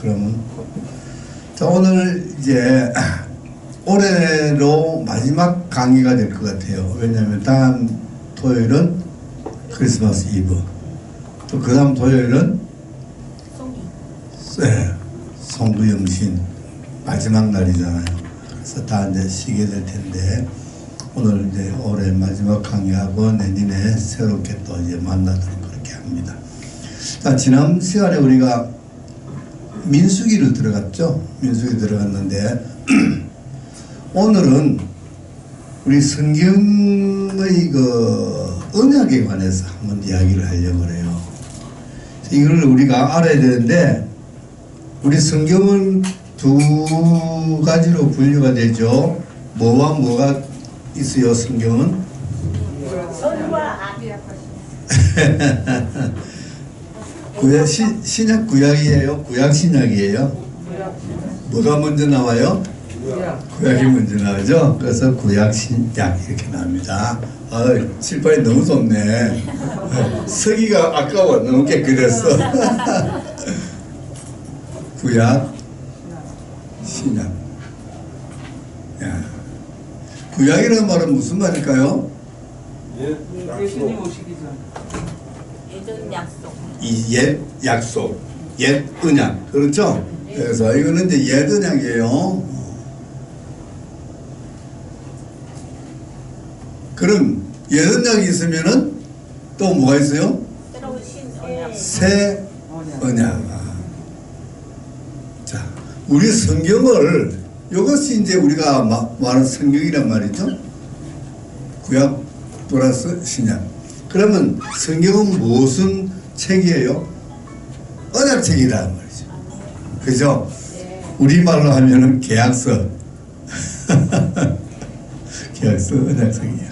그러면 자, 오늘 이제 올해로 마지막 강의가 될 것 같아요. 왜냐하면 다음 토요일은 크리스마스 이브, 또 그 다음 토요일은 성부영신 마지막 날이잖아요. 그래서 다 이제 쉬게 될 텐데, 오늘 이제 올해 마지막 강의하고 내년에 새롭게 또 이제 만나도록 그렇게 합니다. 자, 지난 시간에 우리가 민수기를 들어갔죠. 민수기 들어갔는데 오늘은 우리 성경의 그 언약에 관해서 한번 이야기를 하려고 해요. 이걸 우리가 알아야 되는데, 우리 성경은 두 가지로 분류가 되죠. 뭐와 뭐가 있어요, 성경은? 구약, 신약 구약이에요? 구약 신약이에요? 뭐가 먼저 나와요? 구약이 먼저 나오죠? 그래서 구약 신약 이렇게 나옵니다. 칠판이 너무 좋네. 서기가 아까워. 너무 깨끗했어. 구약 신약. 야. 구약이라는 말은 무슨 말일까요? 예수님 오시기 전. 예전 약속. 옛 약속, 옛 언약. 그렇죠? 그래서 이거는 이제 옛 언약이에요. 그럼 옛 언약이 있으면은 또 뭐가 있어요? 새로운 신언약. 새 언약. 자, 우리 성경을, 이것이 이제 우리가 말하는 성경이란 말이죠. 구약 플러스 신약. 그러면 성경은 무슨 책이에요? 언약책이라는 말이죠. 그죠? 우리말로 하면은 계약서. 계약서, 언약책이에요.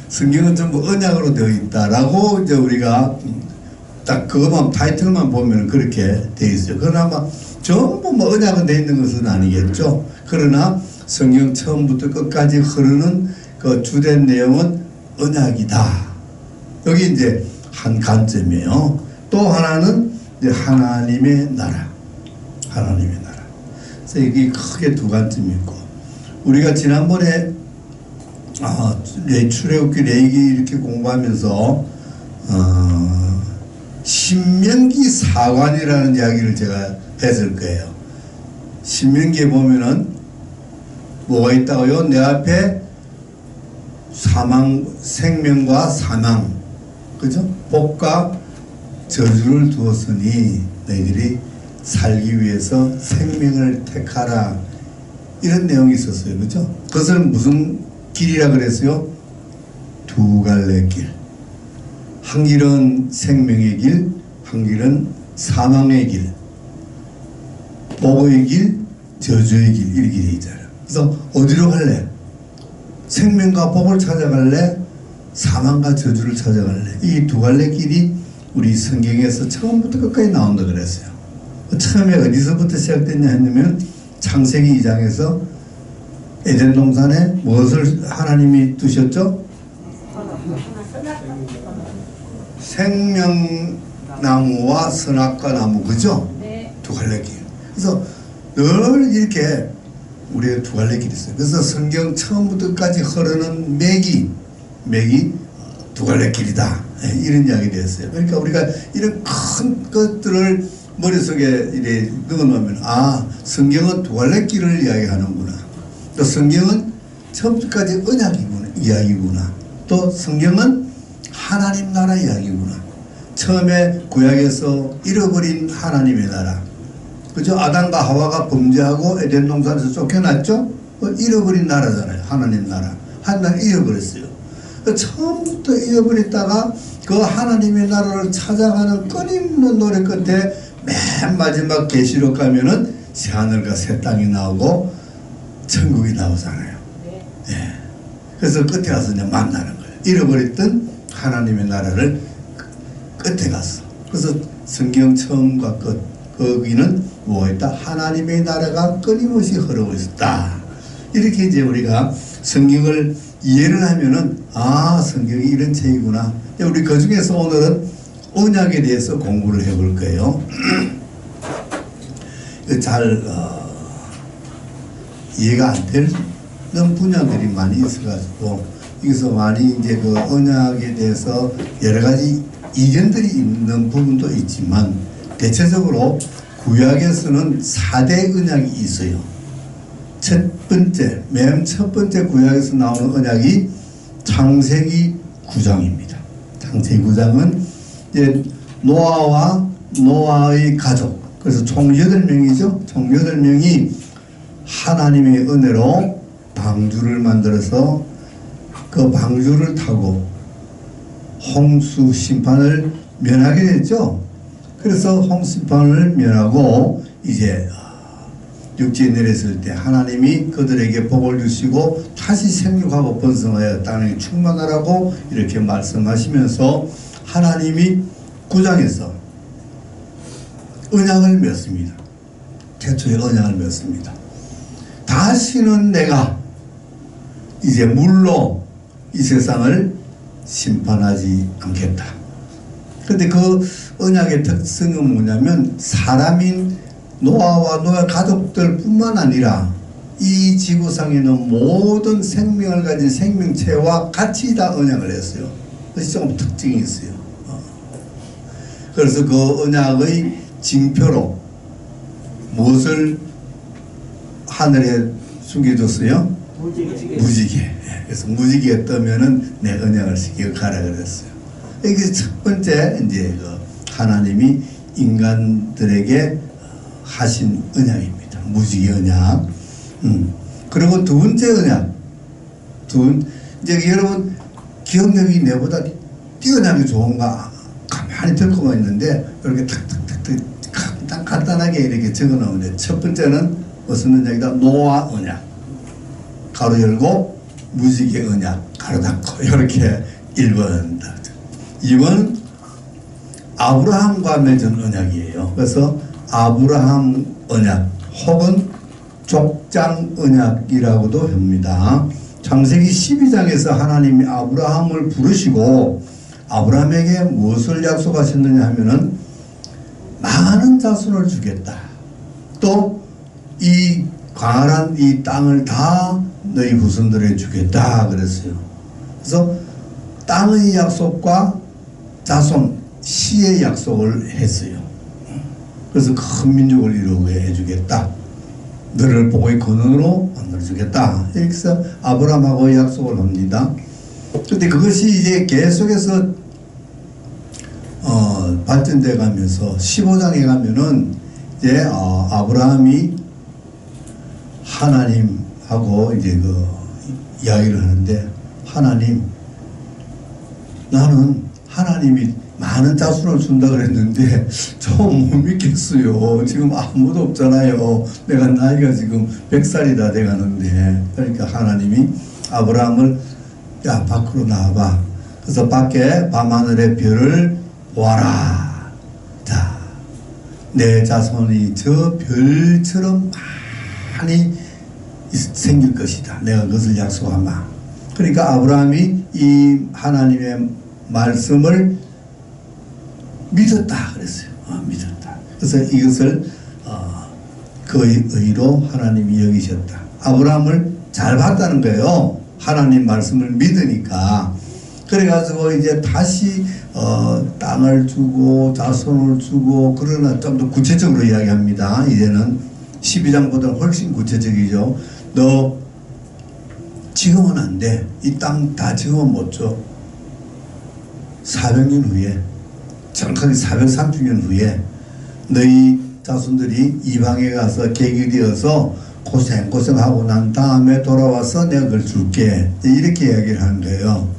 성경은 전부 언약으로 되어 있다라고 이제 우리가 딱 그것만 타이틀만 보면 그렇게 되어 있어요. 그러나 전부 뭐 언약은 되어 있는 것은 아니겠죠. 그러나 성경 처음부터 끝까지 흐르는 그 주된 내용은 언약이다. 여기 이제 한 관점이에요. 또 하나는 이제 하나님의 나라. 하나님의 나라. 그래서 이게 크게 두 관점이 있고, 우리가 지난번에 출애굽기 레위기 이렇게 공부하면서 신명기 4관이라는 이야기를 제가 했을 거예요. 신명기에 보면은 뭐가 있다고요? 내 앞에 생명과 사망, 그죠? 복과 저주를 두었으니 너희들이 살기 위해서 생명을 택하라, 이런 내용이 있었어요. 그죠? 그것을 무슨 길이라 그랬어요? 두 갈래 길. 한 길은 생명의 길, 한 길은 사망의 길. 복의 길, 저주의 길, 이 길이 있잖아요. 그래서 어디로 갈래? 생명과 복을 찾아갈래? 사망과 저주를 찾아갈래? 이 두 갈래 길이 우리 성경에서 처음부터 끝까지 나온다 그랬어요. 처음에 어디서부터 시작됐냐 했냐면 창세기 2장에서 에덴 동산에 무엇을 하나님이 두셨죠? 생명나무와 선악과 나무, 그죠? 네. 두 갈래 길. 그래서 늘 이렇게 우리의 두 갈래 길이 있어요. 그래서 성경 처음부터 끝까지 흐르는 맥이 두 갈래 길이다, 이런 이야기 되었어요. 그러니까 우리가 이런 큰 것들을 머릿속에 이래 넣어놓으면, 성경은 두 갈래 길을 이야기하는구나. 또 성경은 처음부터까지 언약이구나, 이야기구나. 또 성경은 하나님 나라 이야기구나. 처음에 구약에서 잃어버린 하나님의 나라, 그죠? 아담과 하와가 범죄하고 에덴 동산에서 쫓겨났죠? 잃어버린 나라잖아요. 하나님 나라. 하나님 잃어버렸어요. 처음부터 잃어버렸다가 그 하나님의 나라를 찾아가는 끊임없는 노래 끝에 맨 마지막 계시록 가면은 새하늘과 새 땅이 나오고 천국이 나오잖아요. 네. 그래서 끝에 가서 이제 만나는 거예요. 잃어버렸던 하나님의 나라를 끝에 갔어. 그래서 성경 처음과 끝, 거기는 뭐가 있다? 하나님의 나라가 끊임없이 흐르고 있었다. 이렇게 이제 우리가 성경을 이해를 하면은, 성경이 이런 책이구나. 우리 그 중에서 오늘은 언약에 대해서 공부를 해볼 거예요. 잘 이해가 안 되는 분야들이 많이 있어가지고 여기서 많이 이제 그 언약에 대해서 여러 가지 이견들이 있는 부분도 있지만 대체적으로 구약에서는 4대 언약이 있어요. 맨 첫 번째 구약에서 나오는 언약이 창세기 9장입니다. 창세기 9장은 이제 노아와 노아의 가족, 그래서 총 8명이죠. 총 8명이 하나님의 은혜로 방주를 만들어서 그 방주를 타고 홍수 심판을 면하게 됐죠. 그래서 홍수 심판을 면하고 이제 육지에 내렸을 때 하나님이 그들에게 복을 주시고 다시 생육하고 번성하여 땅에 충만하라고 이렇게 말씀하시면서 하나님이 9장에서 언약을 맺습니다. 최초의 언약을 맺습니다. 다시는 내가 이제 물로 이 세상을 심판하지 않겠다. 그런데 그 언약의 특성은 뭐냐면 사람인 노아와 노아 가족들 뿐만 아니라 이 지구상에는 모든 생명을 가진 생명체와 같이 다 언약을 했어요. 그래서 조금 특징이 있어요. 그래서 그 언약의 징표로 무엇을 하늘에 숨겨줬어요? 무지개. 그래서 무지개에 뜨면은 내 언약을 지켜가라 그랬어요. 이게 첫 번째 이제 그 하나님이 인간들에게 하신 언약입니다. 무지개 언약. 그리고 두 번째 언약. 이제 여러분 기억력이 내보다 뛰어나게 좋은가 가만히 듣고만 있는데 이렇게 탁탁탁탁 간단하게 이렇게 적어 놓는데 첫 번째는 무슨 언약이다? 노아 언약. 가로 열고 무지개 언약 가로 닫고 이렇게 1번 2번 아브라함과 맺은 언약이에요. 그래서 아브라함 언약 혹은 족장 언약이라고도 합니다. 창세기 12장에서 하나님이 아브라함을 부르시고 아브라함에게 무엇을 약속하셨느냐 하면은 많은 자손을 주겠다. 또 이 광활한 이 땅을 다 너희 후손들에게 주겠다 그랬어요. 그래서 땅의 약속과 자손 시의 약속을 했어요. 그래서 큰 민족을 이루게 해주겠다. 너를 복의 근원으로 만들어주겠다. 이렇게 해서 아브라함하고 약속을 합니다. 그런데 그것이 이제 계속해서 발전돼 가면서 15장에 가면은 이제 아브라함이 하나님하고 이제 그 이야기를 하는데 하나님 나는 하나님이 많은 자손을 준다 그랬는데 좀 못 믿겠어요. 지금 아무도 없잖아요. 내가 나이가 지금 100살이 다 돼가는데. 그러니까 하나님이 아브라함을 야 밖으로 나와봐. 그래서 밖에 밤하늘의 별을 보아라. 자, 내 자손이 저 별처럼 많이 생길 것이다. 내가 그것을 약속하마. 그러니까 아브라함이 이 하나님의 말씀을 믿었다 그랬어요. 믿었다. 그래서 이것을 그의 의로 하나님이 여기셨다. 아브라함을 잘 봤다는 거예요. 하나님 말씀을 믿으니까. 그래가지고 이제 다시 땅을 주고 자손을 주고 그러나 좀 더 구체적으로 이야기합니다. 이제는 12장보다 훨씬 구체적이죠. 너 지금은 안 돼. 이 땅 다 지금은 못 줘. 400년 후에 정확하게 430년 후에 너희 자손들이 이방에 가서 객이 되어서 고생하고 난 다음에 돌아와서 내가 그걸 줄게. 이렇게 이야기를 하는 거예요.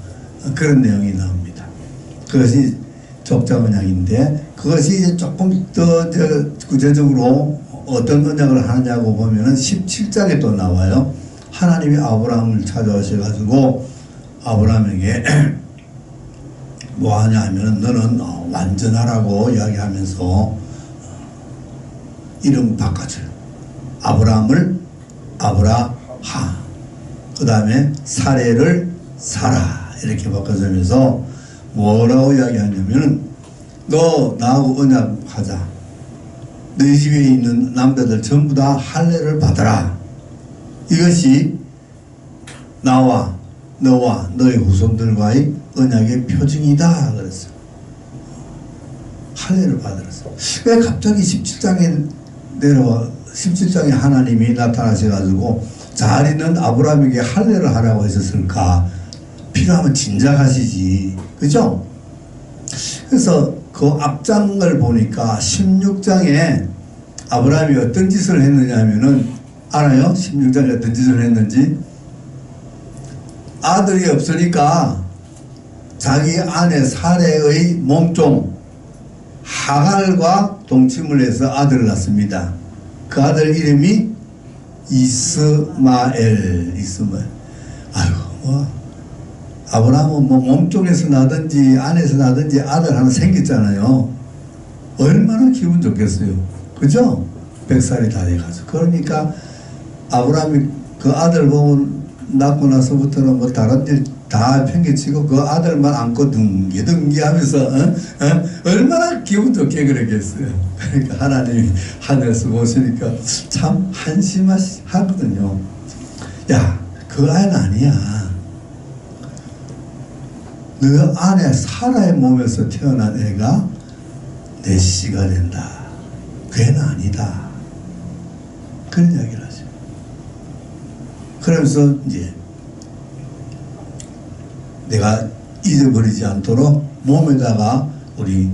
그런 내용이 나옵니다. 그것이 족장 언약인데 그것이 이제 조금 더 구체적으로 어떤 언약을 하느냐고 보면은 17장에 또 나와요. 하나님이 아브라함을 찾아오셔가지고 아브라함에게 뭐 하냐 하면은 너는 완전하라고 이야기하면서 이름 바꿔줘요. 아브라함을 아브라함, 그 다음에 사례를 사라 이렇게 바꿔주면서 뭐라고 이야기하냐면은 너 나하고 언약하자. 너희 집에 있는 남자들 전부 다 할례를 받아라. 이것이 나와 너와 너의 후손들과의 언약의 표징이다 그랬어요. 할례를 받으랬어요. 왜 갑자기 17장에 내려와 17장에 하나님이 나타나셔가지고 잘 있는 아브라함에게 할례를 하라고 하셨을까? 필요하면 진작 하시지. 그죠? 그래서 그 앞장을 보니까 16장에 아브라함이 어떤 짓을 했느냐 하면은 알아요? 16장에 어떤 짓을 했는지? 아들이 없으니까 자기 아내 사레의 몸종 하갈과 동침을 해서 아들을 낳습니다. 그 아들 이름이 이스마엘. 아이고 뭐 아브라함은 뭐 몸종에서 나든지 안에서 나든지 아들 하나 생겼잖아요. 얼마나 기분 좋겠어요. 그죠? 100살이 다 돼가지고. 그러니까 아브라함이 그 아들 보면 낳고 나서부터는 뭐 다른 일 다 팽개치고 그 아들만 안고 둥기둥기 하면서 얼마나 기분 좋게 그러겠어요. 그러니까 하나님이 하늘에서 보시니까 참 한심하거든요. 야, 그 아이는 아니야. 너 안에 사라의 몸에서 태어난 애가 내 씨가 된다. 그 애는 아니다. 그런 이야기를 하죠. 그러면서 이제 내가 잊어버리지 않도록 몸에다가 우리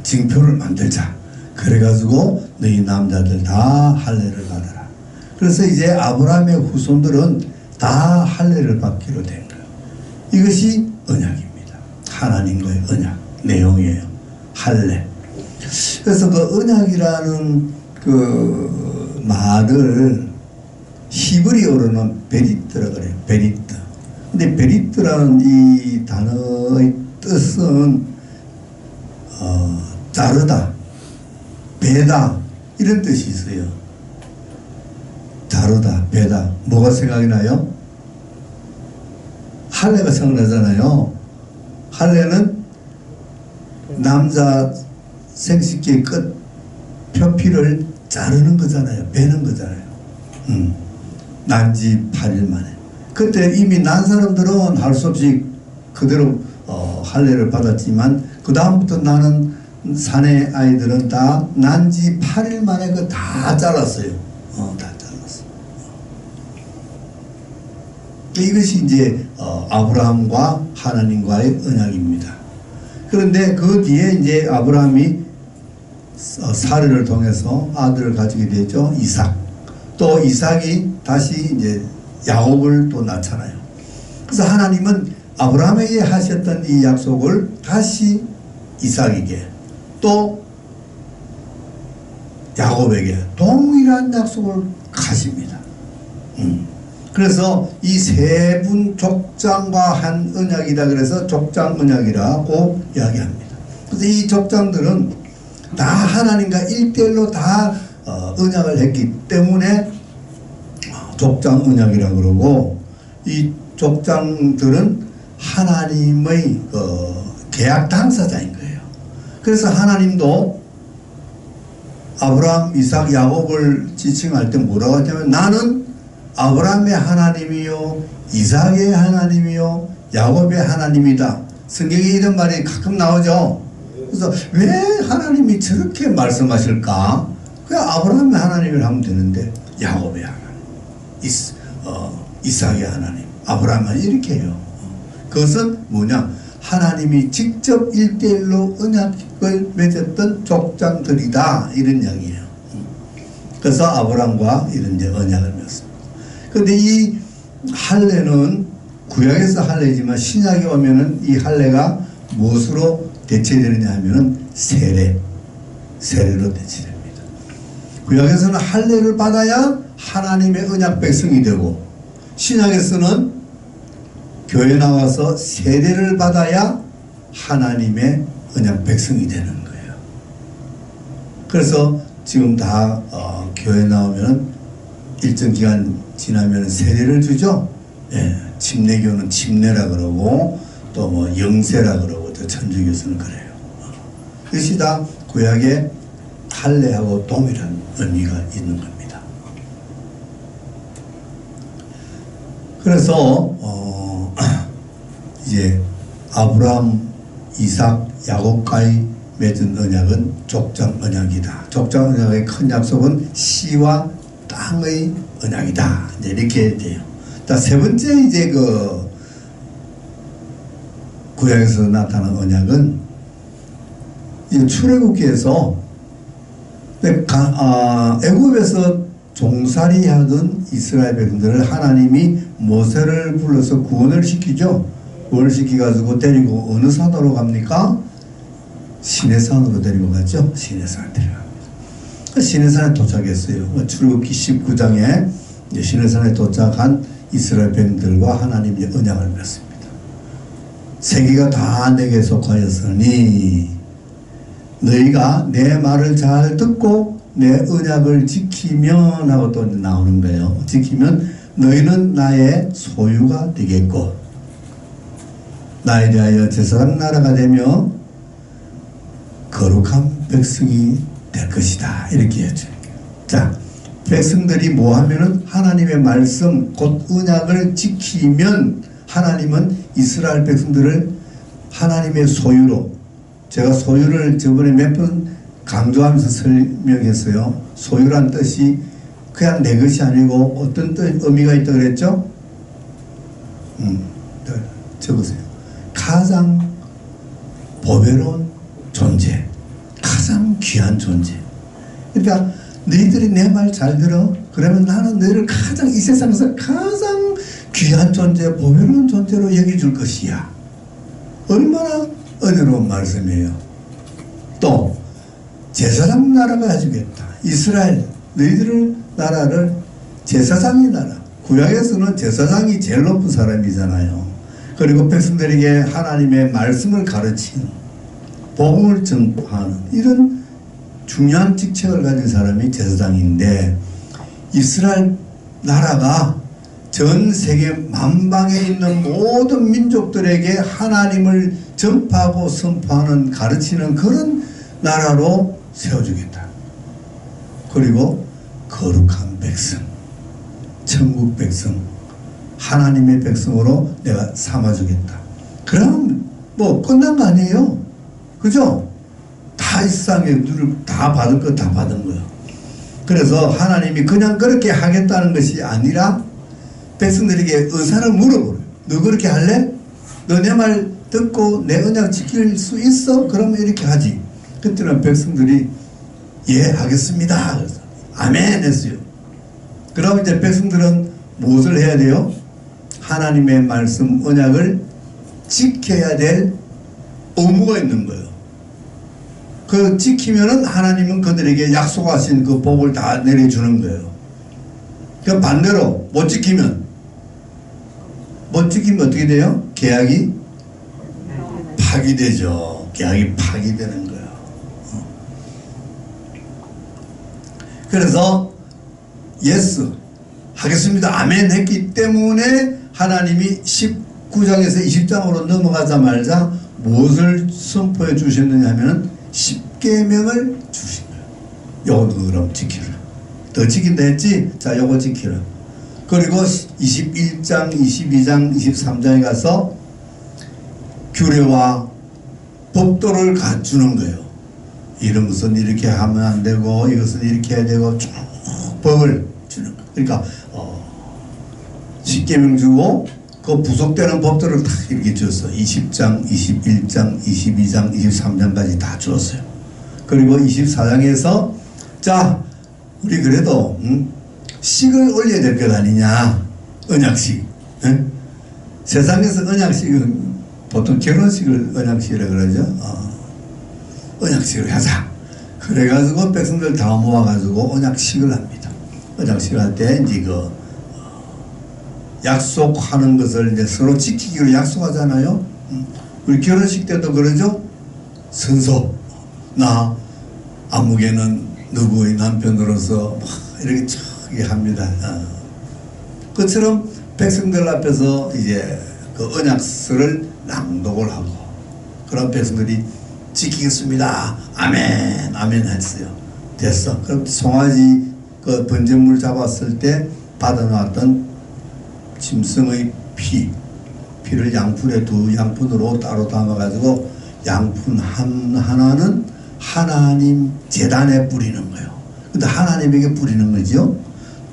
징표를 만들자. 그래가지고 너희 남자들 다 할례를 받아라. 그래서 이제 아브라함의 후손들은 다 할례를 받기로 된 거예요. 이것이 언약입니다. 하나님과의 언약 내용이에요. 할례. 그래서 그 언약이라는 그 말을 히브리어로는 베리트라 그래요. 베리트. 근데 베리트라는 이 단어의 뜻은 자르다, 베다 이런 뜻이 있어요. 자르다, 베다. 뭐가 생각이 나요? 할례가 생각나잖아요. 할례는 남자 생식기의 끝 표피를 자르는 거잖아요. 베는 거잖아요. 난지 8일 만에. 그때 이미 난 사람들은 할 수 없이 그대로 할례를 받았지만 그 다음부터 나는 사내 아이들은 다 난지 8일 만에 그 다 잘랐어요. 다 잘랐어요. 이것이 이제 아브라함과 하나님과의 언약입니다. 그런데 그 뒤에 이제 아브라함이 사례를 통해서 아들을 가지게 되죠. 이삭. 또 이삭이 다시 이제 야곱을 또 낳잖아요. 그래서 하나님은 아브라함에게 하셨던 이 약속을 다시 이삭에게 또 야곱에게 동일한 약속을 하십니다. 그래서 이 세 분 족장과 한 언약이다 그래서 족장 언약이라고 이야기합니다. 그래서 이 족장들은 다 하나님과 1대1로 다 언약을 했기 때문에 족장 언약이라고 그러고, 이 족장들은 하나님의 계약 당사자인 거예요. 그래서 하나님도 아브라함, 이삭, 야곱을 지칭할 때 뭐라고 하냐면 나는 아브라함의 하나님이요 이삭의 하나님이요 야곱의 하나님이다. 성경에 이런 말이 가끔 나오죠. 그래서 왜 하나님이 저렇게 말씀하실까? 그냥 아브라함의 하나님을 하면 되는데 야곱의 하나님, 이삭의 하나님, 아브라함은 이렇게 해요. 그것은 뭐냐? 하나님이 직접 1대1로 언약을 맺었던 족장들이다, 이런 이야기예요. 그래서 아브라함과 이런 이제 언약을 맺었습니다. 그런데 이 할례는 구약에서 할례지만 신약에 오면은 이 할례가 무엇으로 대체되느냐 하면은 세례로 대체됩니다. 구약에서는 할례를 받아야 하나님의 언약 백성이 되고, 신약에서는 교회 나와서 세례를 받아야 하나님의 언약 백성이 되는 거예요. 그래서 지금 다 교회 나오면 일정 기간 지나면 세례를 주죠. 예, 침례교는 침례라 그러고 또 뭐 영세라 그러고 또 천주교에서는 그래요. 그것이 다 구약의 할례하고 동일한 의미가 있는 겁니다. 그래서 이제 아브라함, 이삭, 야곱과의 맺은 언약은 족장 언약이다. 족장 언약의 큰 약속은 씨와 땅의 언약이다. 이제 이렇게 돼요. 자, 세 번째 이제 그 구약에서 나타난 언약은 이 출애굽기에서 애굽에서 종살이하던 이스라엘 백성들을 하나님이 모세를 불러서 구원을 시키죠. 구원을 시켜가지고 데리고 어느 산으로 갑니까? 시내산으로 데리고 갔죠. 시내산에 데려갑니다. 시내산에 도착했어요. 출애굽기 19장에 시내산에 도착한 이스라엘 백성들과 하나님이 언약을 맺습니다. 세계가 다 내게 속하였으니 너희가 내 말을 잘 듣고 내 언약을 지키면 하고 또 나오는 거예요. 지키면 너희는 나의 소유가 되겠고 나에 대하여 제사장 나라가 되며 거룩한 백성이 될 것이다. 이렇게 해줘요. 자, 백성들이 뭐 하면은 하나님의 말씀 곧 언약을 지키면 하나님은 이스라엘 백성들을 하나님의 소유로, 제가 소유를 저번에 몇 번 강조하면서 설명했어요. 소유란 뜻이 그냥 내 것이 아니고 어떤 뜻, 의미가 있다 그랬죠? 적으세요. 가장 보배로운 존재, 가장 귀한 존재. 그러니까 너희들이 내 말 잘 들어. 그러면 나는 너희를 가장 이 세상에서 가장 귀한 존재, 보배로운 존재로 여겨줄 것이야. 얼마나 은혜로운 말씀이에요. 또 제사장 나라가 해주겠다. 이스라엘 너희들 나라를 제사장의 나라. 구약에서는 제사장이 제일 높은 사람이잖아요. 그리고 백성들에게 하나님의 말씀을 가르치는, 복음을 전파하는 이런 중요한 직책을 가진 사람이 제사장인데, 이스라엘 나라가 전 세계 만방에 있는 모든 민족들에게 하나님을 전파하고 선포하는, 가르치는 그런 나라로 세워주겠다. 그리고 거룩한 백성, 천국 백성, 하나님의 백성으로 내가 삼아주겠다. 그럼 뭐 끝난 거 아니에요? 그죠? 다 이 세상에 누를 다 받을 거 다 받은 거예요. 그래서 하나님이 그냥 그렇게 하겠다는 것이 아니라 백성들에게 의사를 물어보래요. 너 그렇게 할래? 너 내 말 듣고 내 언약 지킬 수 있어? 그러면 이렇게 하지. 그때는 백성들이 예 하겠습니다. 그래서 아멘 했어요. 그럼 이제 백성들은 무엇을 해야 돼요? 하나님의 말씀 언약을 지켜야 될 의무가 있는 거예요. 그 지키면은 하나님은 그들에게 약속하신 그 복을 다 내려주는 거예요. 그 반대로 못 지키면 어떻게 돼요? 계약이 파기되죠. 계약이 파기되는 거예요. 그래서 예스 하겠습니다. 아멘 했기 때문에 하나님이 19장에서 20장으로 넘어가자마자 무엇을 선포해 주셨느냐 하면 10계명을 주신 거예요. 요거 그럼 지키라. 더 지킨다 했지? 자, 요거 지키라. 그리고 21장, 22장, 23장에 가서 규례와 법도를 갖추는 거예요. 이런 것은 이렇게 하면 안 되고 이것은 이렇게 해야 되고 쭉 법을 주는 거예요. 그러니까 10계명 주고 그 부속되는 법들을 다 이렇게 줬어. 20장, 21장, 22장, 23장까지 다 줬어요. 그리고 24장에서 자, 우리 그래도 식을 올려야 될 것 아니냐. 언약식. 응? 세상에서 언약식은 보통 결혼식을 언약식이라고 그러죠. 언약식을 하자. 그래가지고 백성들 다 모아가지고 언약식을 합니다. 언약식을 할 때 이제 그 약속하는 것을 이제 서로 지키기로 약속하잖아요. 우리 결혼식 때도 그러죠. 선서 나 아무개는 누구의 남편으로서 이렇게 저기 합니다. 그처럼 백성들 앞에서 이제 그 언약서를 낭독을 하고 그런 백성들이 지키겠습니다. 아멘 아멘 했어요. 됐어. 그럼 송아지 그 번제물 잡았을 때 받아놨던 짐승의 피를 양푼에 두 양푼으로 따로 담아가지고 양푼 하나는 하나님 제단에 뿌리는 거예요. 근데 하나님에게 뿌리는 거죠.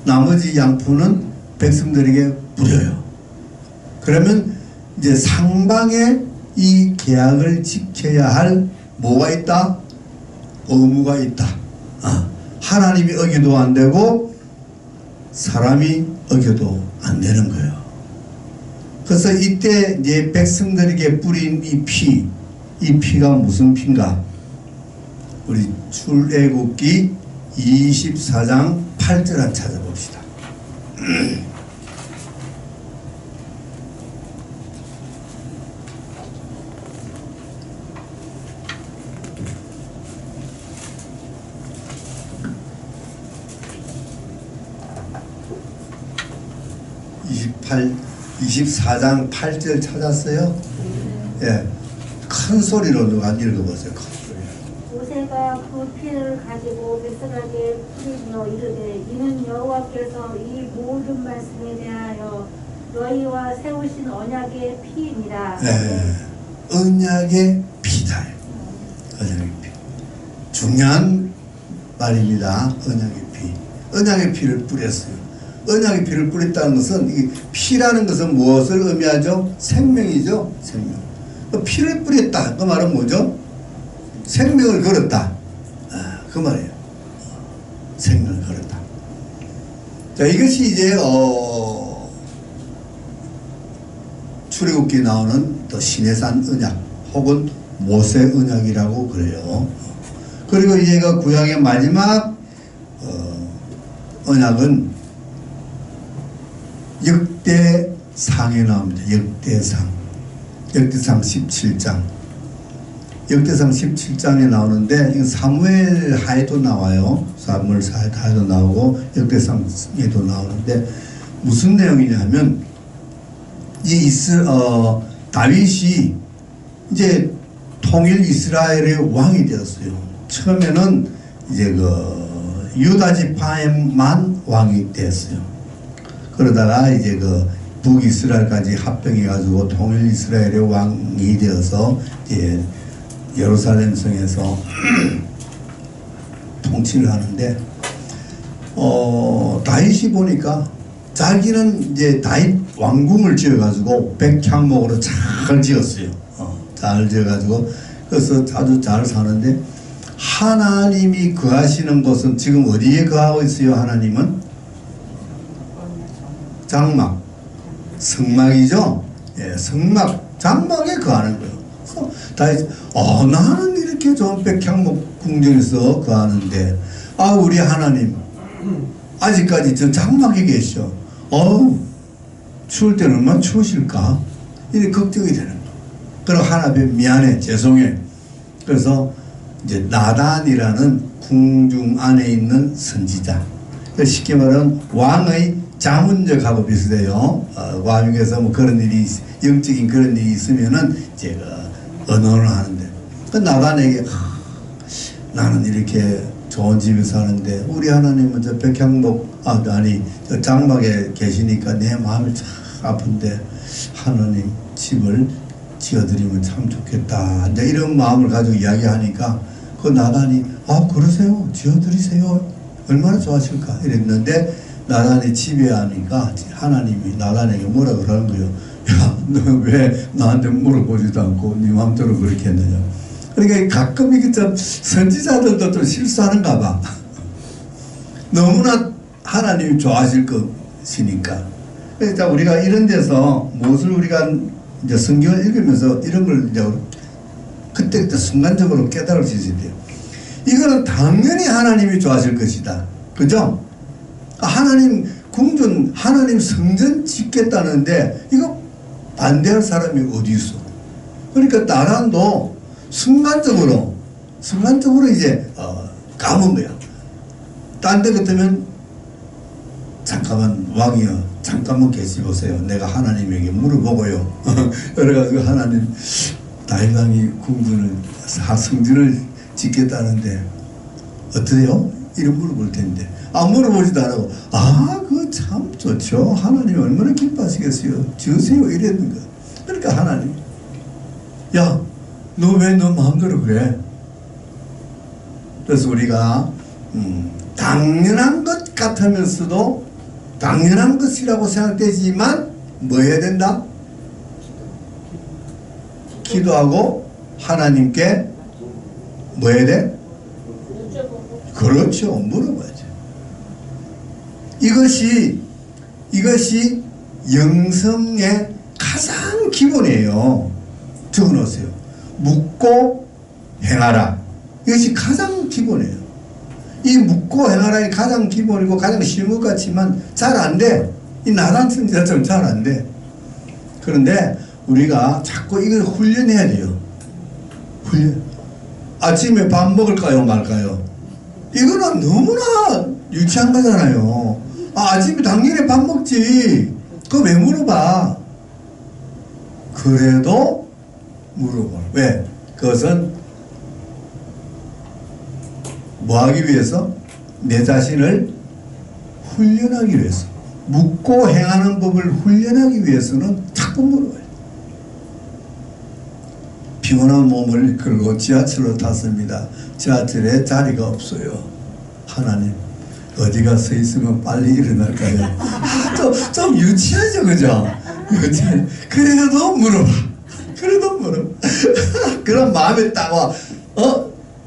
나머지 양푼은 백성들에게 뿌려요. 그러면 이제 상방에 이 계약을 지켜야 할 뭐가 있다? 의무가 있다. 하나님이 어겨도 안 되고 사람이 어겨도 안 되는 거예요. 그래서 이때 이제 백성들에게 뿌린 이 피가 무슨 피인가? 우리 출애굽기 24장 8절 한번 찾아봅시다. (28) 24장 8절 찾았어요? 예, 큰 소리로 누가 읽어보세요. 큰 소리. 모세가 그 피를 가지고 백성에게 뿌리며 이르되 이는 여호와께서 이 모든 말씀에 대하여 너희와 세우신 언약의 피이니라. 예, 언약의 피다. 언약의 피. 중요한 말입니다. 언약의 피. 언약의 피를 뿌렸어요. 언약의 피를 뿌렸다는 것은 이 피라는 것은 무엇을 의미하죠? 생명이죠. 생명. 피를 뿌렸다. 그 말은 뭐죠? 생명을 걸었다. 그 말이에요. 생명을 걸었다. 자, 이것이 이제 출애굽기에 나오는 또 시내산 언약 혹은 모세 언약이라고 그래요. 그리고 얘가 구약의 마지막 언약은 역대상에 나옵니다. 역대상 17장. 역대상 17장에 나오는데 이건 사무엘 하에도 나와요. 사무엘 하에도 나오고 역대상에도 나오는데 무슨 내용이냐 하면 이 다윗이 이제 통일 이스라엘의 왕이 되었어요. 처음에는 이제 그 유다 지파에만 왕이 되었어요. 그러다가 이제 그 북이스라엘까지 합병해 가지고 통일 이스라엘의 왕이 되어서 이제 예루살렘 성에서 통치를 하는데 다윗이 보니까 자기는 이제 다윗 왕궁을 지어 가지고 백향목으로 잘 지었어요. 잘 지어 가지고 그래서 아주 잘 사는데 하나님이 거하시는 곳은 지금 어디에 거하고 있어요? 하나님은 장막, 성막이죠. 예, 성막, 장막에 거하는 거예요. 그래서 다윗, 나는 이렇게 좋은 백향목 궁전에서 거하는데, 우리 하나님 아직까지 저 장막에 계셔. 추울 때는 얼마나 추우실까? 이렇게 걱정이 되는 거예요. 그럼 하나님 미안해, 죄송해. 그래서 이제 나단이라는 궁중 안에 있는 선지자. 쉽게 말하면 왕의 자문적하고 비슷해요. 왕에서 뭐 그런 일이 영적인 그런 일이 있으면은 제가 언어를 하는데 그 나단에게 나는 이렇게 좋은 집에 사는데 우리 하나님은 저 백향목 저 장막에 계시니까 내 마음이 참 아픈데 하나님 집을 지어드리면 참 좋겠다. 이제 이런 마음을 가지고 이야기하니까 그 나단이 그러세요. 지어드리세요. 얼마나 좋아하실까 이랬는데 나단이 지배하니까 하나님이 나단에게 뭐라 그러는 거예요. 야, 너 왜 나한테 물어보지도 않고 네 마음대로 그렇게 했느냐. 그러니까 가끔 이게 좀 선지자들도 좀 실수하는가 봐. 너무나 하나님이 좋아하실 것이니까. 그러니까 우리가 이런 데서 무엇을 우리가 이제 성경을 읽으면서 이런 걸 이제 그때그때 순간적으로 깨달을 수 있어야 돼요. 이거는 당연히 하나님이 좋아하실 것이다. 그죠? 하나님 궁전, 하나님 성전 짓겠다는데 이거 반대할 사람이 어디 있어? 그러니까 나란도 순간적으로 이제 감은 거야. 딴 데 같으면 잠깐만 왕이여 잠깐만 계시보세요. 내가 하나님에게 물어보고요. 그래가지고 하나님 다윗 왕이 궁전을 성전을 짓겠다는데 어떠세요? 이런 물어볼 텐데 물어보지도 않고 그거 참 좋죠. 하나님 얼마나 기뻐하시겠어요. 주세요 이랬는 거. 그러니까 하나님 야 너 왜 너 마음대로 그래? 그래서 우리가 당연한 것 같으면서도 당연한 것이라고 생각되지만 뭐 해야 된다? 기도하고 하나님께 뭐 해야 돼? 그렇죠. 물어봐야죠. 이것이 영성의 가장 기본이에요. 적어놓으세요. 묻고 행하라. 이것이 가장 기본이에요. 이 묻고 행하라는 가장 기본이고 가장 쉬운 것 같지만 잘 안 돼. 이 나란 천지자처럼 잘 안 돼. 그런데 우리가 자꾸 이걸 훈련해야 돼요. 훈련. 아침에 밥 먹을까요 말까요? 이거는 너무나 유치한 거잖아요. 아침에 당연히 밥 먹지. 그거 왜 물어봐? 그래도 물어봐. 왜? 그것은 뭐 하기 위해서? 내 자신을 훈련하기 위해서. 묻고 행하는 법을 훈련하기 위해서는 자꾸 물어봐요. 피곤한 몸을 끌고 지하철로 탔습니다. 지하철에 자리가 없어요. 하나님 어디가 서 있으면 빨리 일어날까요? 좀 유치하죠, 그죠? 유치해. 그래도 물어봐. 그래도 물어봐. 그런 마음에 딱 와.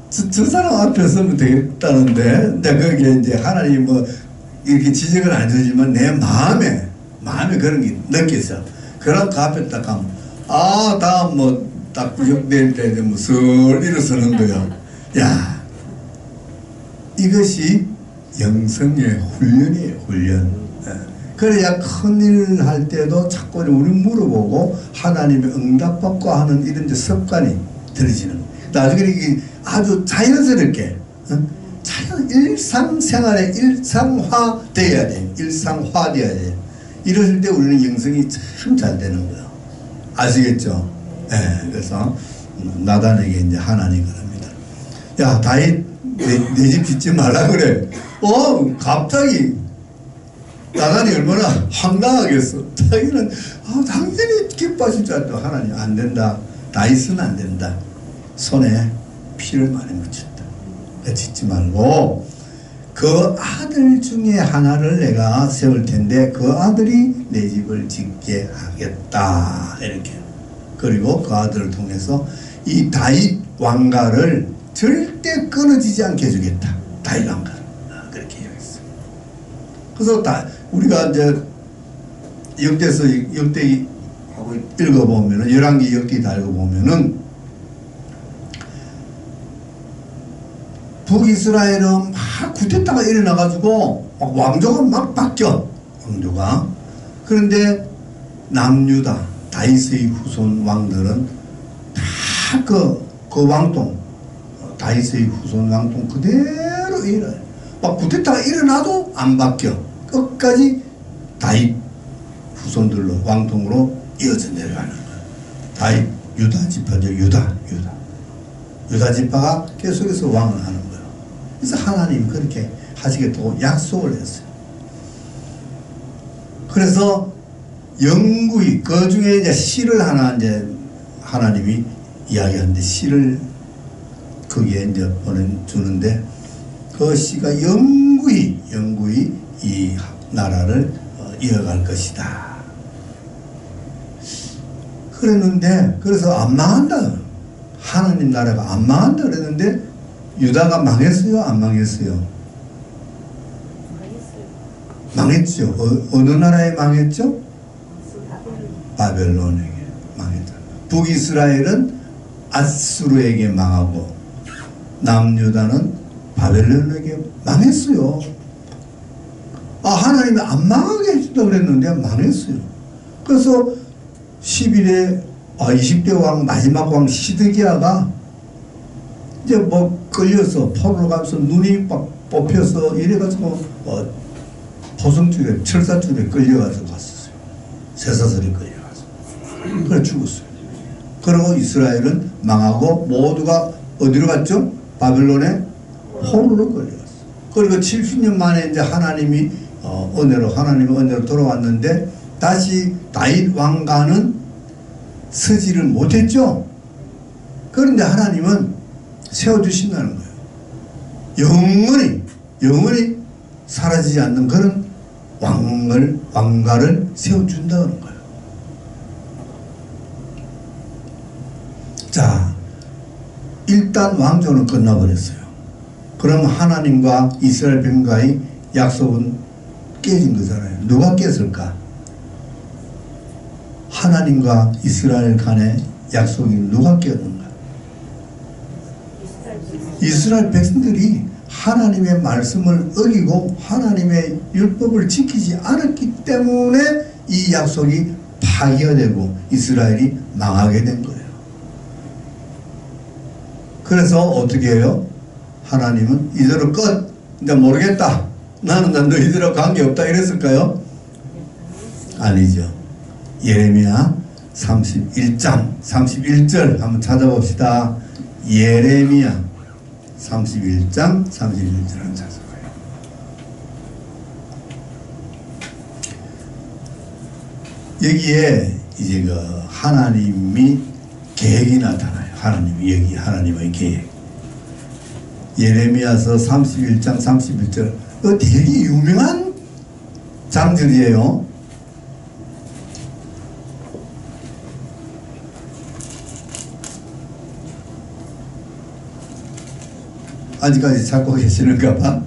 저 사람 앞에 서면 되겠다는데, 거기에 이제 하나님 뭐 이렇게 지적을 안 주지만 내 마음에 그런 게 느껴져. 그럼 그 앞에 딱 가면 다음 뭐 딱 구역될 때 뭐 슬 일어서는 거야. 야, 이것이 영성의 훈련이에요. 훈련. 그래야 큰일 할 때도 자꾸 우리 물어보고 하나님의 응답받고 하는 이런 습관이 들어지는 거예요. 나중에 이게 아주 자연스럽게 일상생활에 일상화돼야 돼. 일상화돼야 돼. 이럴 때 우리는 영성이 참 잘 되는 거예요. 아시겠죠? 그래서 나단에게 이제 하나님 그럽니다. 야, 다윗 내 집 짓지 말라 그래. 갑자기 나단이 얼마나 황당하겠어. 자기는 당연히 기뻐하실 줄 알았다. 하나님 안 된다. 다윗은 안 된다. 손에 피를 많이 묻혔다. 짓지 말고 그 아들 중에 하나를 내가 세울 텐데 그 아들이 내 집을 짓게 하겠다. 이렇게. 그리고 그 아들을 통해서 이 다윗 왕가를 절대 끊어지지 않게 해주겠다. 다윗 왕가를. 그렇게 이야기했어요. 그래서 우리가 이제 역대 하고 읽어보면은, 열왕기 역대 다 읽어보면은, 북이스라엘은 막 쿠데타가 일어나가지고 왕조가 막 바뀌어. 왕조가. 그런데 남유다, 다윗의 후손 왕들은 다 그 왕동, 다윗의 후손 왕동 그대로 일어나. 막 쿠데타가 일어나도 안 바뀌어. 끝까지 다윗 후손들로 왕통으로 이어져 내려가는 거야. 다윗 유다 지파죠. 유다 지파가 계속해서 왕을 하는 거예요. 그래서 하나님 그렇게 하시겠다고 약속을 했어요. 그래서 영구히 그 중에 이제 시를 하나 이제 하나님이 이야기하는데 시를 거기에 이제 보내주는데 그 시가 영구히 이 나라를 이어갈 것이다. 그랬는데 그래서 안 망한다. 하나님 나라가 안 망한다 그랬는데 유다가 망했어요? 안 망했어요? 망했죠. 어느 나라에 망했죠? 바벨론에게 망했다. 북이스라엘은 아수르에게 망하고 남유다는 바벨론에게 망했어요. 하나님이 안 망하게 해준다 그랬는데 망했어요. 그래서 20대 왕 마지막 왕 시드기야가 이제 뭐 끌려서 포로로 가면서 눈이 막 뽑혀서 이래가지고 포성줄에 철사줄에 끌려가서 갔었어요. 쇠사슬에 끌려가서. 그래 죽었어요. 그리고 이스라엘은 망하고 모두가 어디로 갔죠? 바벨론에 포로로 끌려갔어요. 그리고 70년 만에 이제 하나님의 은혜로 돌아왔는데 다시 다윗 왕가는 서지를 못했죠. 그런데 하나님은 세워주신다는 거예요. 영원히 사라지지 않는 그런 왕가를 세워준다는 거예요. 자, 일단 왕조는 끝나버렸어요. 그럼 하나님과 이스라엘 백성과의 약속은 깨진 거잖아요. 누가 깼을까? 하나님과 이스라엘 간의 약속이 누가 깼는가? 이스라엘 백성들이 하나님의 말씀을 어기고 하나님의 율법을 지키지 않았기 때문에 이 약속이 파기가 되고 이스라엘이 망하게 된 거예요. 그래서 어떻게 해요? 하나님은 이대로 끝! 이제 모르겠다. 나는 너희들하고 관계없다 이랬을까요? 아니죠. 예레미야 31장 31절 한번 찾아봅시다. 예레미야 31장 31절 한번 찾아봐요. 여기에 이제 그 하나님이 계획이 나타나요. 하나님의 계획. 예레미야서 31장 31절. 이거 되게 유명한 장절이에요. 아직까지 찾고 계시는가 봐.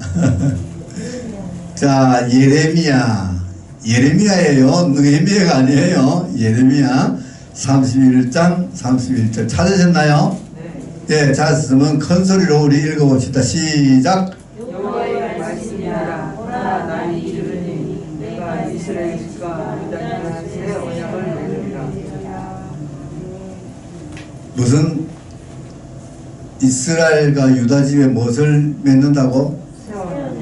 자, 예레미야예요. 느헤미야가 아니에요. 예레미야 31장 31절 찾으셨나요? 네. 예, 찾았으면 큰 소리로 우리 읽어봅시다. 시작. 여호와의 말씀이라. 오라 나의 이르니 내가 이스라엘 집과 유다 집에 언약을 맺으리라. 무슨 이스라엘과 유다 집에 무엇을 맺는다고?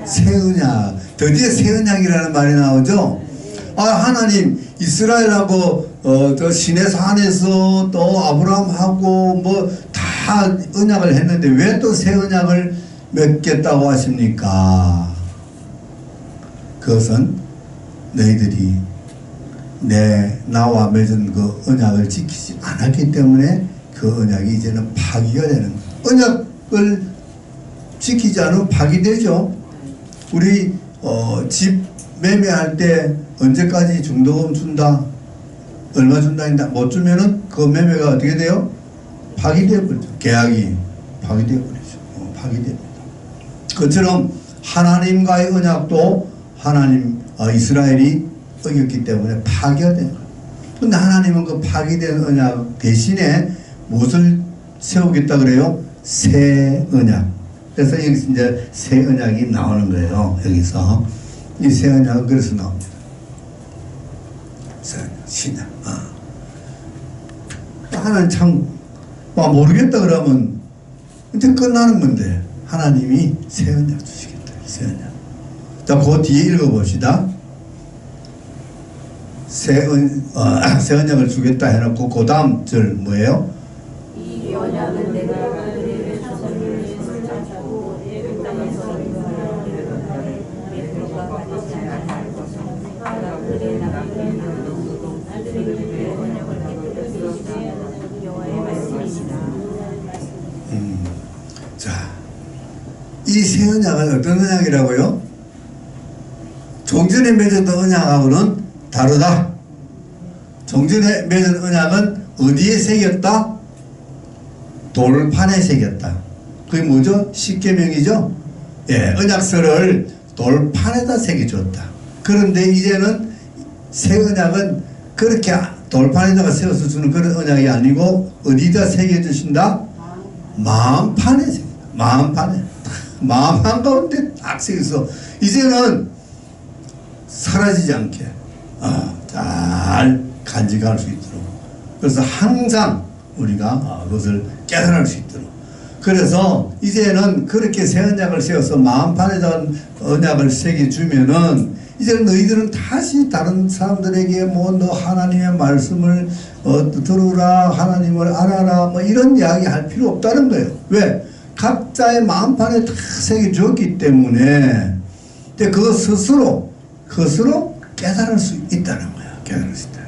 새 언약. 드디어 새 언약이라는 말이 나오죠. 아, 하나님 이스라엘하고 저 시내 산에서 또 아브라함하고 뭐 다 언약을 했는데 왜 또 새 언약을 맺겠다고 하십니까? 그것은 너희들이 나와 맺은 그 언약을 지키지 않았기 때문에 그 언약이 이제는 파기가 되는 거예요. 언약을 지키지 않으면 파기되죠. 우리 집 매매할 때 언제까지 중도금 준다, 얼마 준다 했다 못 주면은 그 매매가 어떻게 돼요? 파기되어 버리죠. 계약이 파기되어 버리죠. 파기됩니다. 그처럼 하나님과의 언약도 이스라엘이 어겼기 때문에 파기가 된 거예요. 그런데 하나님은 그 파기된 언약 대신에 무엇을 세우겠다 그래요? 새 언약. 그래서 여기서 이제 새 언약이 나오는 거예요. 여기서 이 새 언약은 그래서 나옵니다. 새 언약, 신약. 하나님 참 모르겠다 그러면 이제 끝나는 건데 하나님이 새 언약 주시겠다. 새 언약. 자, 그 뒤에 읽어봅시다. 새 언약을 주겠다 해놓고 그 다음 절 뭐예요? 이 언약은 내가 그들의 자손을 손을 잡고 애굽 땅에서 예수가 받지 않을 것이고 내가 그들의 남편을 나누고 그들의 언약을 깨뜨리시되 여호와의 말씀이시라. 자, 이 새 언약은 어떤 언약이라고요? 종전에 맺었던 언약하고는 다르다. 종전에 맺은 언약은 어디에 새겼다? 돌판에 새겼다. 그게 뭐죠? 십계명이죠? 예, 언약서를 돌판에다 새겨줬다. 그런데 이제는 새 언약은 그렇게 돌판에다가 세워서 주는 그런 언약이 아니고 어디다 새겨주신다? 마음판에 새긴다. 마음판에. 마음 한가운데 딱 새겨서 이제는 사라지지 않게 잘 간직할 수 있도록, 그래서 항상 우리가 그것을 깨달을 수 있도록, 그래서 이제는 그렇게 새 언약을 세워서 마음판에다 언약을 새겨주면은 이제는 너희들은 다시 다른 사람들에게 뭐 너 하나님의 말씀을 들으라, 하나님을 알아라 뭐 이런 이야기 할 필요 없다는 거예요. 왜? 각자의 마음판에 다 새겨졌기 때문에 그 스스로 깨달을 수 있다는 거야. 깨달을 수 있다.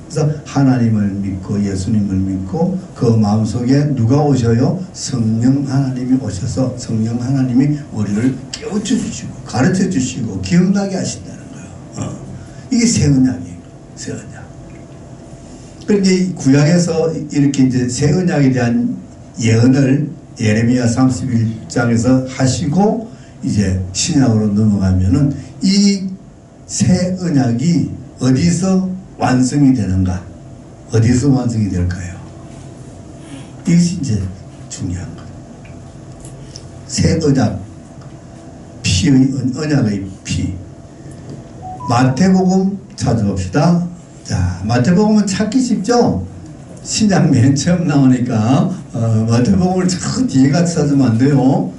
그래서 하나님을 믿고 예수님을 믿고 그 마음속에 누가 오셔요? 성령 하나님이 오셔서 성령 하나님이 우리를 깨우쳐 주시고 가르쳐 주시고 기억나게 하신다는 거예요. 이게 새 언약이에요. 새 언약. 그런데 구약에서 이렇게 이제 새 언약에 대한 예언을 예레미야 31장에서 하시고 이제 신약으로 넘어가면은 이 새 언약이 어디서 완성이 되는가? 어디서 완성이 될까요? 이것이 이제 중요한 거예요. 새 언약, 피의 언약의 피. 마태복음 찾아봅시다. 자, 마태복음은 찾기 쉽죠? 신약 맨 처음 나오니까 마태복음을 자꾸 뒤에가 찾으면 안 돼요.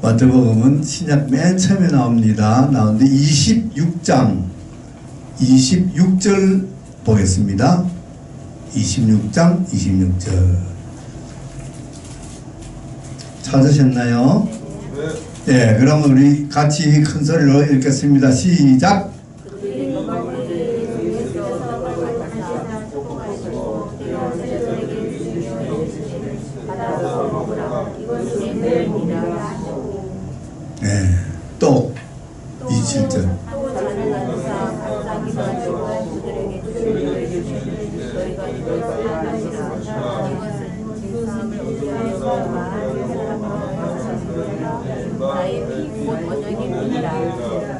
마태복음은 신약 맨 처음에 나옵니다. 나오는데 26장 26절 보겠습니다. 26장 26절 찾으셨나요? 네. 네, 그럼 우리 같이 큰 소리로 읽겠습니다. 시작. 네, 또 27절.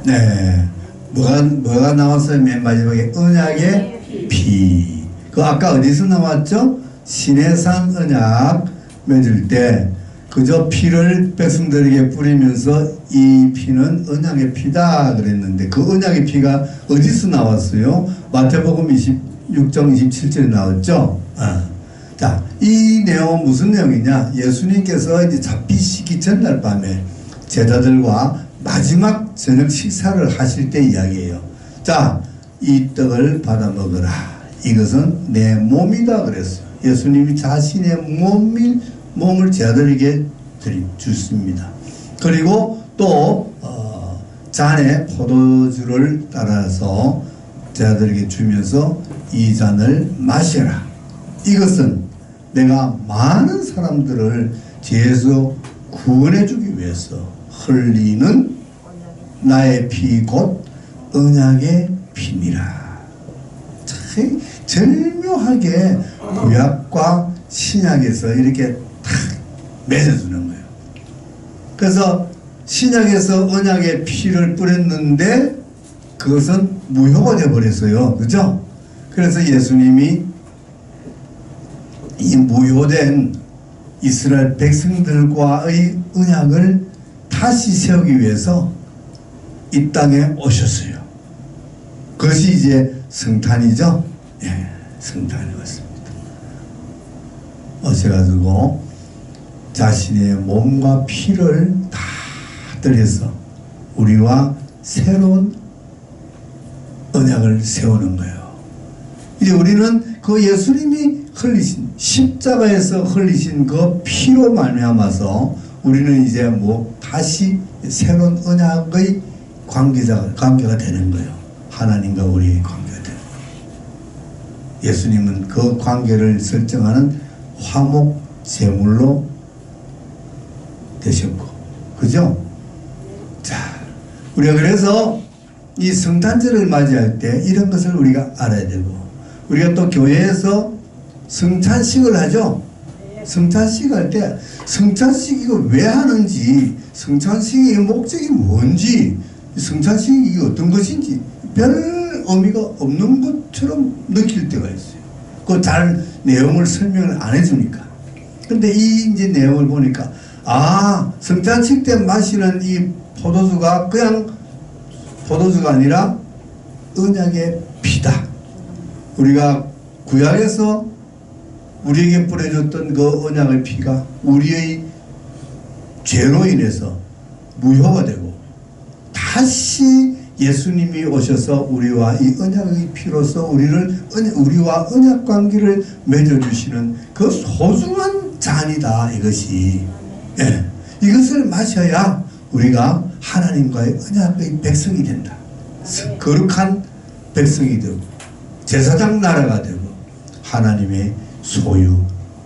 네, 뭐가 나왔어요? 맨 마지막에 언약의 피. 그 아까 어디서 나왔죠? 시내산 언약 맺을 때 그저 피를 백성들에게 뿌리면서 이 피는 언약의 피다 그랬는데 그 언약의 피가 어디서 나왔어요? 마태복음 26장 27절에 나왔죠. 자, 이 내용은 무슨 내용이냐? 예수님께서 이제 잡히시기 전날 밤에 제자들과 마지막 저녁 식사를 하실 때 이야기예요. 자, 이 떡을 받아 먹어라. 이것은 내 몸이다 그랬어요. 예수님이 자신의 몸을 제자들에게 주십니다. 그리고 또 잔에 포도주를 따라서 제자들에게 주면서 이 잔을 마셔라. 이것은 내가 많은 사람들을 죄에서 구원해 주기 위해서 흘리는 나의 피 곧 언약의 피니라. 참 절묘하게 구약과 신약에서 이렇게 탁 맺어주는 거예요. 그래서 신약에서 언약의 피를 뿌렸는데 그것은 무효가 되어버렸어요. 그죠? 그래서 예수님이 이 무효된 이스라엘 백성들과의 언약을 다시 세우기 위해서 이 땅에 오셨어요. 그것이 이제 성탄이죠. 예, 성탄이 왔습니다. 오셔가지고 자신의 몸과 피를 다 들여서 우리와 새로운 언약을 세우는 거예요. 이제 우리는 그 예수님이 흘리신 십자가에서 흘리신 그 피로 말미암아서 우리는 이제 뭐 다시 새로운 언약의 관계가 되는 거예요. 하나님과 우리의 관계가 되는 거예요. 예수님은 그 관계를 설정하는 화목 제물로 되셨고, 그죠? 자, 우리가 그래서 이 성탄절을 맞이할 때 이런 것을 우리가 알아야 되고, 우리가 또 교회에서 성찬식을 하죠. 성찬식 할 때 성찬식 이거 왜 하는지, 성찬식의 목적이 뭔지, 성찬식이 이게 어떤 것인지 별 의미가 없는 것처럼 느낄 때가 있어요. 그 잘 내용을 설명을 안 해주니까. 근데 이 이제 내용을 보니까 성찬식 때 마시는 이 포도주가 그냥 포도주가 아니라 언약의 피다. 우리가 구약에서 우리에게 뿌려줬던 그 언약의 피가 우리의 죄로 인해서 무효가 되고 다시 예수님이 오셔서 우리와 이 언약의 피로서 우리와 언약 관계를 맺어주시는 그 소중한 잔이다 이것이. 예. 이것을 마셔야 우리가 하나님과의 언약의 백성이 된다. 거룩한 백성이 되고 제사장 나라가 되고 하나님의 소유,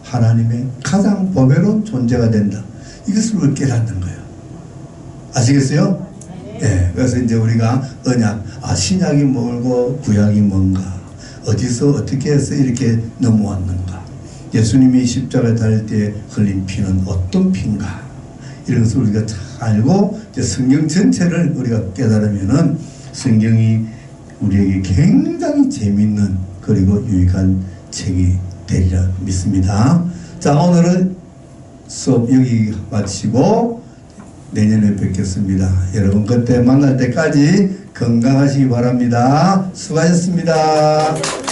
하나님의 가장 보배로운 존재가 된다. 이것을 우리가 깨닫는 거예요. 아시겠어요? 예. 그래서 이제 우리가 언약, 신약이 뭘고 구약이 뭔가, 어디서 어떻게 해서 이렇게 넘어왔는가, 예수님이 십자가에 달릴 때 흘린 피는 어떤 피인가, 이런 것을 우리가 잘 알고 이제 성경 전체를 우리가 깨달으면은 성경이 우리에게 굉장히 재미있는 그리고 유익한 책이 되리라 믿습니다. 자, 오늘은 수업 여기 마치고 내년에 뵙겠습니다. 여러분 그때 만날 때까지 건강하시기 바랍니다. 수고하셨습니다.